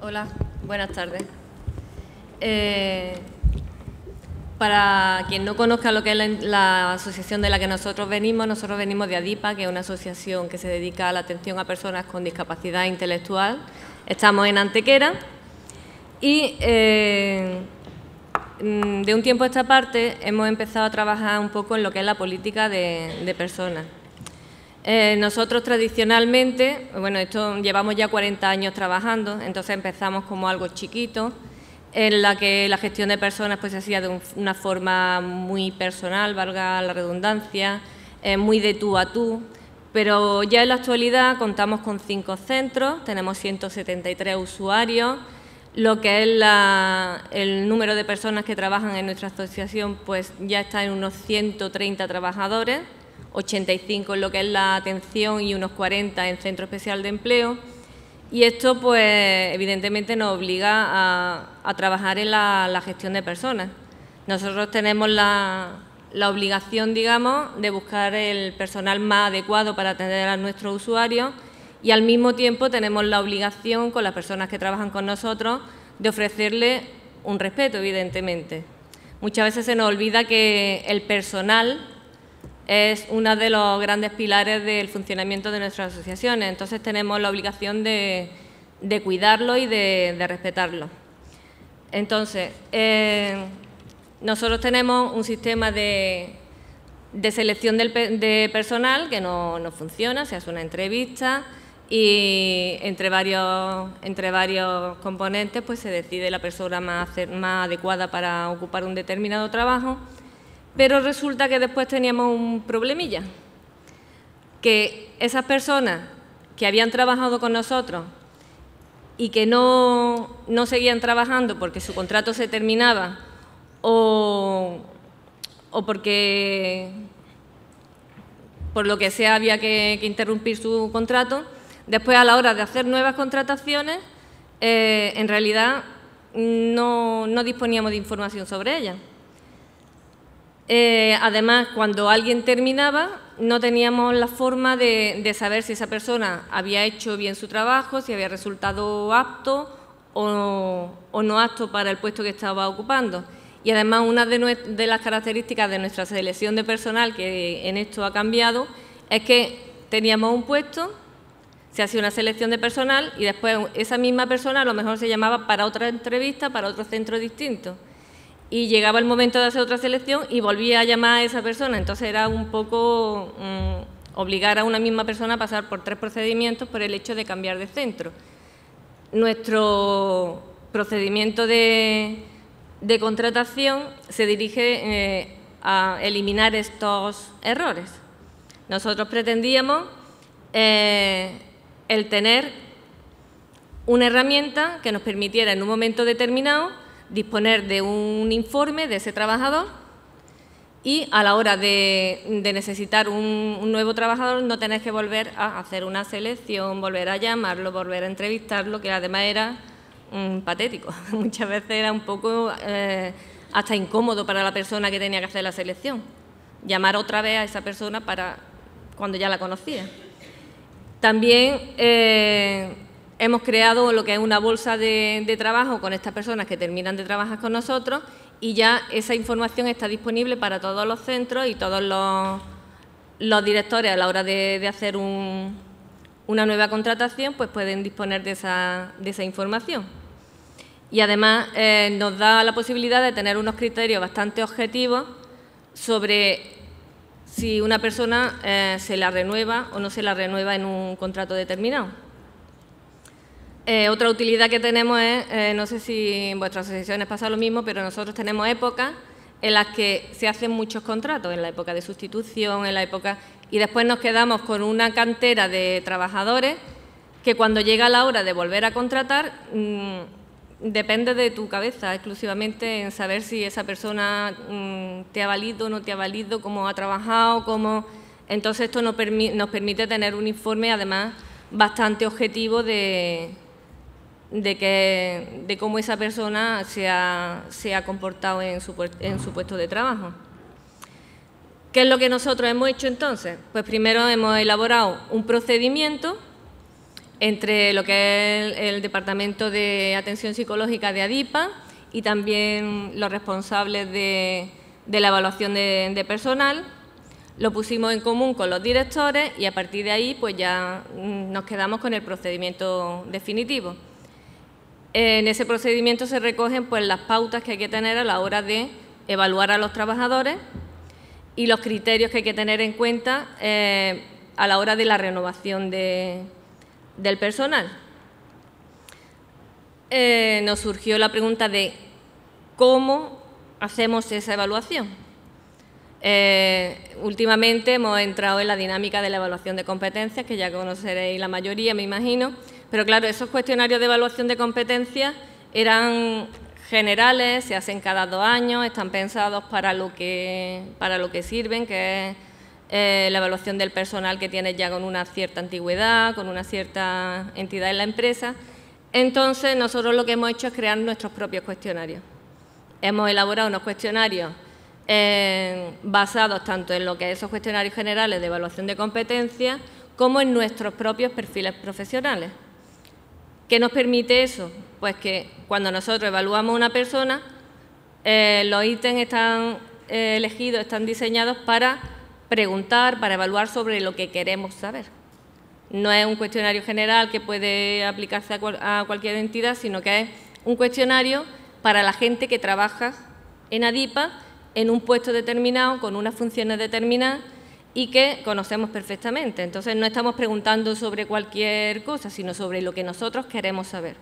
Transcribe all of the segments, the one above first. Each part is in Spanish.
Hola, buenas tardes. Para quien no conozca lo que es la asociación de la que nosotros venimos de ADIPA, que es una asociación que se dedica a la atención a personas con discapacidad intelectual. Estamos en Antequera y de un tiempo a esta parte hemos empezado a trabajar un poco en lo que es la política de personas. Nosotros tradicionalmente, bueno, esto llevamos ya 40 años trabajando, entonces empezamos como algo chiquito, en la que la gestión de personas pues se hacía de una forma muy personal, valga la redundancia, muy de tú a tú, pero ya en la actualidad contamos con 5 centros, tenemos 173 usuarios, lo que es el número de personas que trabajan en nuestra asociación pues ya está en unos 130 trabajadores, 85 en lo que es la atención y unos 40 en Centro Especial de Empleo. Y esto, pues, evidentemente nos obliga a trabajar en la gestión de personas. Nosotros tenemos la obligación, digamos, de buscar el personal más adecuado para atender a nuestros usuarios y al mismo tiempo tenemos la obligación con las personas que trabajan con nosotros de ofrecerles un respeto, evidentemente. Muchas veces se nos olvida que el personal es uno de los grandes pilares del funcionamiento de nuestras asociaciones, entonces tenemos la obligación de cuidarlo y de respetarlo. Entonces, nosotros tenemos un sistema de selección de personal que no funciona, se hace una entrevista y entre varios componentes pues se decide la persona más adecuada para ocupar un determinado trabajo. Pero resulta que después teníamos un problemilla, que esas personas que habían trabajado con nosotros y que no seguían trabajando porque su contrato se terminaba o porque por lo que sea había que interrumpir su contrato, después a la hora de hacer nuevas contrataciones, en realidad no disponíamos de información sobre ellas. Además, cuando alguien terminaba, no teníamos la forma de saber si esa persona había hecho bien su trabajo, si había resultado apto o no apto para el puesto que estaba ocupando. Y además, una de las características de nuestra selección de personal, que en esto ha cambiado, es que teníamos un puesto, se hacía una selección de personal y después esa misma persona a lo mejor se llamaba para otra entrevista, para otro centro distinto. Y llegaba el momento de hacer otra selección y volvía a llamar a esa persona. Entonces era un poco obligar a una misma persona a pasar por 3 procedimientos por el hecho de cambiar de centro. Nuestro procedimiento de contratación se dirige a eliminar estos errores. Nosotros pretendíamos el tener una herramienta que nos permitiera en un momento determinado disponer de un informe de ese trabajador y a la hora de necesitar un nuevo trabajador no tener que volver a hacer una selección, volver a llamarlo, volver a entrevistarlo, que además era patético. Muchas veces era un poco hasta incómodo para la persona que tenía que hacer la selección. Llamar otra vez a esa persona para cuando ya la conocía. También hemos creado lo que es una bolsa de trabajo con estas personas que terminan de trabajar con nosotros y ya esa información está disponible para todos los centros y todos los directores a la hora de hacer una nueva contratación pues pueden disponer de esa información. Y además nos da la posibilidad de tener unos criterios bastante objetivos sobre si una persona se la renueva o no se la renueva en un contrato determinado. Otra utilidad que tenemos es, no sé si en vuestras asociaciones pasa lo mismo, pero nosotros tenemos épocas en las que se hacen muchos contratos, en la época de sustitución, en la época... Y después nos quedamos con una cantera de trabajadores que cuando llega la hora de volver a contratar, depende de tu cabeza exclusivamente en saber si esa persona te ha valido o no te ha valido, cómo ha trabajado, cómo... Entonces esto nos permite tener un informe, además, bastante objetivo de cómo esa persona se ha comportado en su puesto de trabajo. ¿Qué es lo que nosotros hemos hecho entonces? Pues primero hemos elaborado un procedimiento entre lo que es el Departamento de Atención Psicológica de ADIPA y también los responsables de la evaluación de personal. Lo pusimos en común con los directores y a partir de ahí pues ya nos quedamos con el procedimiento definitivo. En ese procedimiento se recogen pues las pautas que hay que tener a la hora de evaluar a los trabajadores y los criterios que hay que tener en cuenta a la hora de la renovación del personal. Nos surgió la pregunta de cómo hacemos esa evaluación. Últimamente hemos entrado en la dinámica de la evaluación de competencias, que ya conoceréis la mayoría, me imagino, pero claro, esos cuestionarios de evaluación de competencias eran generales, se hacen cada 2 años, están pensados para lo que sirven, que es la evaluación del personal que tiene ya con una cierta antigüedad, con una cierta entidad en la empresa. Entonces, nosotros lo que hemos hecho es crear nuestros propios cuestionarios. Hemos elaborado unos cuestionarios basados tanto en lo que es esos cuestionarios generales de evaluación de competencias como en nuestros propios perfiles profesionales. ¿Qué nos permite eso? Pues que cuando nosotros evaluamos a una persona, los ítems están elegidos, están diseñados para preguntar, para evaluar sobre lo que queremos saber. No es un cuestionario general que puede aplicarse a cualquier entidad, sino que es un cuestionario para la gente que trabaja en ADIPA en un puesto determinado, con unas funciones determinadas y que conocemos perfectamente. Entonces, no estamos preguntando sobre cualquier cosa, sino sobre lo que nosotros queremos saber.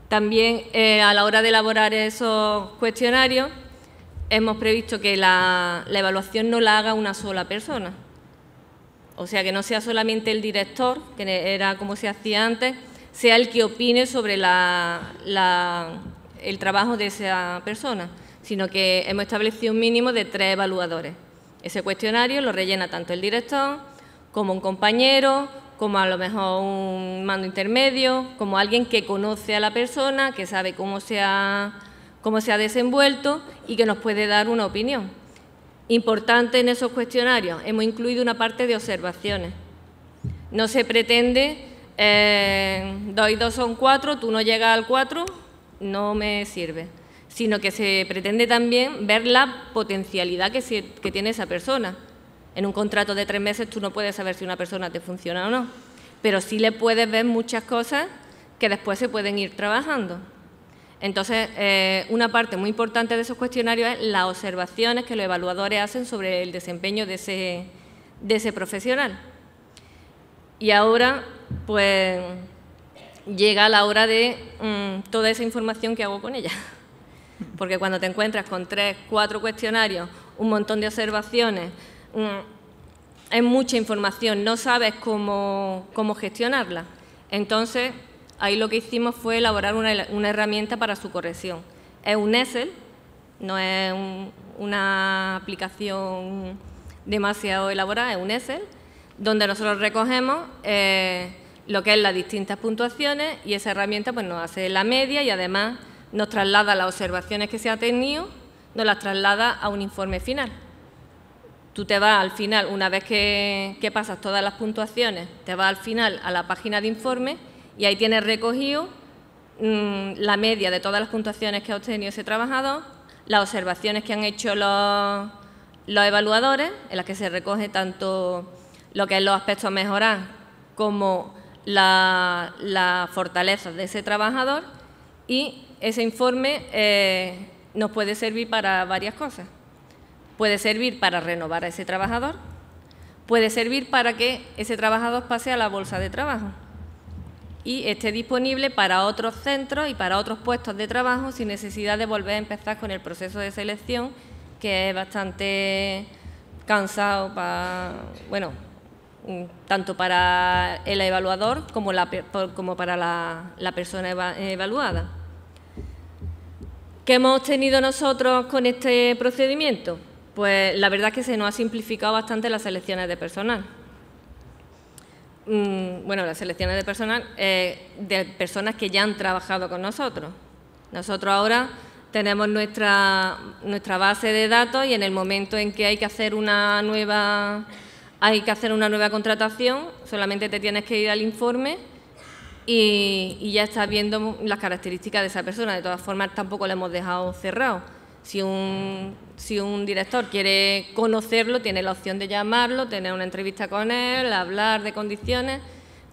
También, a la hora de elaborar esos cuestionarios, hemos previsto que la evaluación no la haga una sola persona. O sea, que no sea solamente el director, que era como se hacía antes, sea el que opine sobre el trabajo de esa persona, sino que hemos establecido un mínimo de 3 evaluadores. Ese cuestionario lo rellena tanto el director, como un compañero, como a lo mejor un mando intermedio, como alguien que conoce a la persona, que sabe cómo se ha desenvuelto y que nos puede dar una opinión. Importante en esos cuestionarios, hemos incluido una parte de observaciones. No se pretende 2 y 2 son 4, tú no llegas al 4, no me sirve, sino que se pretende también ver la potencialidad que tiene esa persona. En un contrato de 3 meses tú no puedes saber si una persona te funciona o no, pero sí le puedes ver muchas cosas que después se pueden ir trabajando. Entonces, una parte muy importante de esos cuestionarios es las observaciones que los evaluadores hacen sobre el desempeño de ese profesional. Y ahora, pues, llega la hora de toda esa información que hago con ella. Porque cuando te encuentras con 3, 4 cuestionarios, un montón de observaciones, es mucha información, no sabes cómo gestionarla. Entonces, ahí lo que hicimos fue elaborar una herramienta para su corrección. Es un Excel, no es una aplicación demasiado elaborada, es un Excel, donde nosotros recogemos lo que es las distintas puntuaciones y esa herramienta pues, nos hace la media y además nos traslada las observaciones que se han tenido, nos las traslada a un informe final. Tú te vas al final, una vez que pasas todas las puntuaciones, te vas al final a la página de informe y ahí tienes recogido la media de todas las puntuaciones que ha obtenido ese trabajador, las observaciones que han hecho los evaluadores, en las que se recoge tanto lo que es los aspectos a mejorar como las fortalezas de ese trabajador, y ese informe nos puede servir para varias cosas. Puede servir para renovar a ese trabajador, puede servir para que ese trabajador pase a la bolsa de trabajo y esté disponible para otros centros y para otros puestos de trabajo sin necesidad de volver a empezar con el proceso de selección, que es bastante cansado tanto para el evaluador como para la persona evaluada. ¿Qué hemos obtenido nosotros con este procedimiento? Pues la verdad es que se nos ha simplificado bastante las selecciones de personal. Las selecciones de personal de personas que ya han trabajado con nosotros. Nosotros ahora tenemos nuestra base de datos y en el momento en que hay que hacer una nueva contratación, solamente te tienes que ir al informe, y ya estás viendo las características de esa persona. De todas formas, tampoco le hemos dejado cerrado. Si un director quiere conocerlo, tiene la opción de llamarlo, tener una entrevista con él, hablar de condiciones,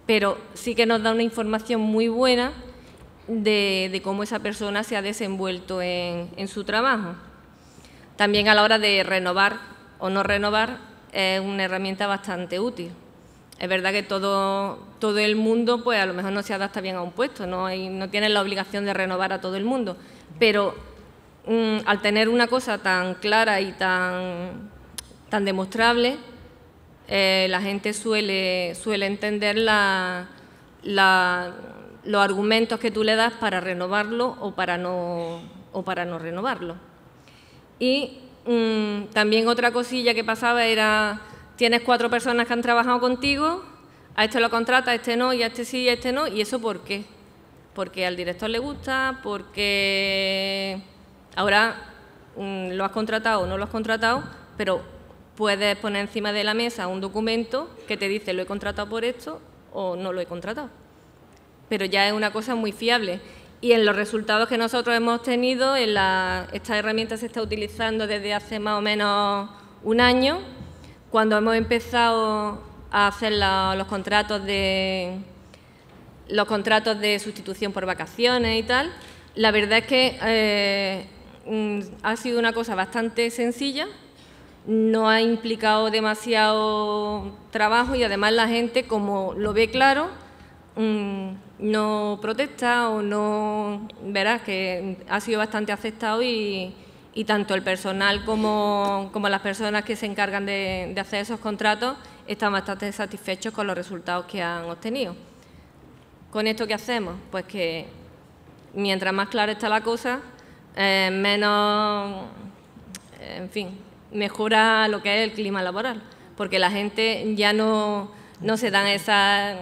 pero sí que nos da una información muy buena de cómo esa persona se ha desenvuelto en su trabajo. También a la hora de renovar o no renovar es una herramienta bastante útil. Es verdad que todo el mundo pues a lo mejor no se adapta bien a un puesto, no tiene la obligación de renovar a todo el mundo, pero al tener una cosa tan clara y tan demostrable, la gente suele entender los argumentos que tú le das para renovarlo o para no renovarlo. Y también otra cosilla que pasaba era: tienes 4 personas que han trabajado contigo, a este lo contratas, a este no, y a este sí, y a este no. ¿Y eso por qué? Porque al director le gusta, porque ahora lo has contratado o no lo has contratado, pero puedes poner encima de la mesa un documento que te dice lo he contratado por esto o no lo he contratado. Pero ya es una cosa muy fiable. Y en los resultados que nosotros hemos tenido, esta herramienta se está utilizando desde hace más o menos un año. Cuando hemos empezado a hacer los contratos de sustitución por vacaciones y tal, la verdad es que ha sido una cosa bastante sencilla, no ha implicado demasiado trabajo y además la gente, como lo ve claro, no protesta o no... Verás que ha sido bastante aceptado y tanto el personal como las personas que se encargan de hacer esos contratos están bastante satisfechos con los resultados que han obtenido. ¿Con esto qué hacemos? Pues que mientras más clara está la cosa, menos, en fin, mejora lo que es el clima laboral, porque la gente ya no se dan esas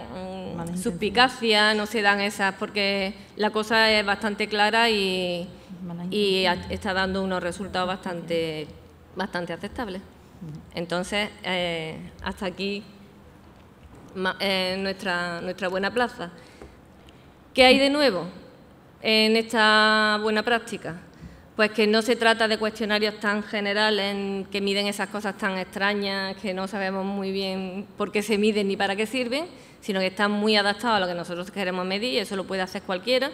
suspicacias, no se dan esas, porque la cosa es bastante clara y está dando unos resultados bastante aceptables. Entonces, hasta aquí nuestra buena plaza. ¿Qué hay de nuevo en esta buena práctica? Pues que no se trata de cuestionarios tan generales que miden esas cosas tan extrañas que no sabemos muy bien por qué se miden ni para qué sirven, sino que están muy adaptados a lo que nosotros queremos medir y eso lo puede hacer cualquiera.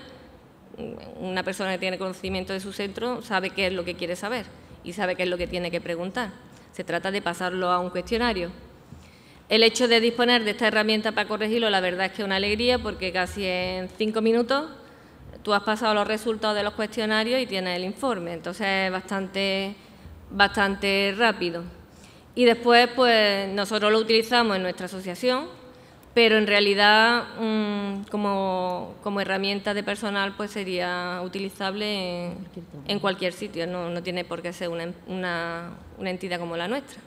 Una persona que tiene conocimiento de su centro sabe qué es lo que quiere saber y sabe qué es lo que tiene que preguntar. Se trata de pasarlo a un cuestionario. El hecho de disponer de esta herramienta para corregirlo, la verdad es que es una alegría, porque casi en 5 minutos tú has pasado los resultados de los cuestionarios y tienes el informe, entonces es bastante rápido. Y después, pues nosotros lo utilizamos en nuestra asociación, pero en realidad como herramienta de personal pues sería utilizable en cualquier sitio, no tiene por qué ser una entidad como la nuestra.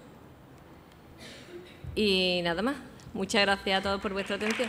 Y nada más. Muchas gracias a todos por vuestra atención.